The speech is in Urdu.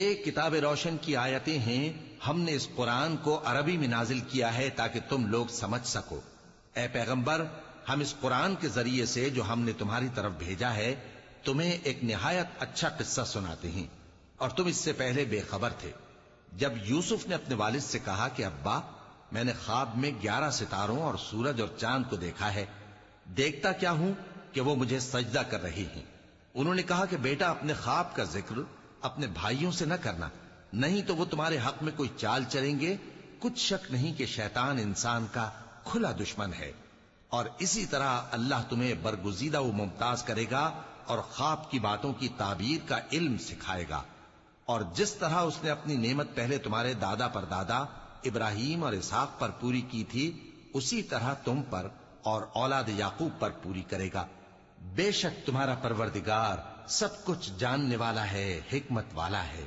ایک کتاب روشن کی آیتیں ہیں، ہم نے اس قرآن کو عربی میں نازل کیا ہے تاکہ تم لوگ سمجھ سکو۔ اے پیغمبر، ہم اس قرآن کے ذریعے سے جو ہم نے تمہاری طرف بھیجا ہے تمہیں ایک نہایت اچھا قصہ سناتے ہیں، اور تم اس سے پہلے بے خبر تھے۔ جب یوسف نے اپنے والد سے کہا کہ ابا، میں نے خواب میں 11 ستاروں اور سورج اور چاند کو دیکھا ہے، دیکھتا کیا ہوں کہ وہ مجھے سجدہ کر رہی ہیں۔ انہوں نے کہا کہ بیٹا، اپنے خواب کا ذکر اپنے بھائیوں سے نہ کرنا، نہیں تو وہ تمہارے حق میں کوئی چال چلیں گے۔ کچھ شک نہیں کہ شیطان انسان کا کھلا دشمن ہے، اور اسی طرح اللہ تمہیں برگزیدہ و ممتاز کرے گا اور خواب کی باتوں کی تعبیر کا علم سکھائے گا، اور جس طرح اس نے اپنی نعمت پہلے تمہارے دادا پر دادا ابراہیم اور اسحاق پر پوری کی تھی، اسی طرح تم پر اور اولاد یعقوب پر پوری کرے گا۔ بے شک تمہارا پروردگار سب کچھ جاننے والا ہے، حکمت والا ہے۔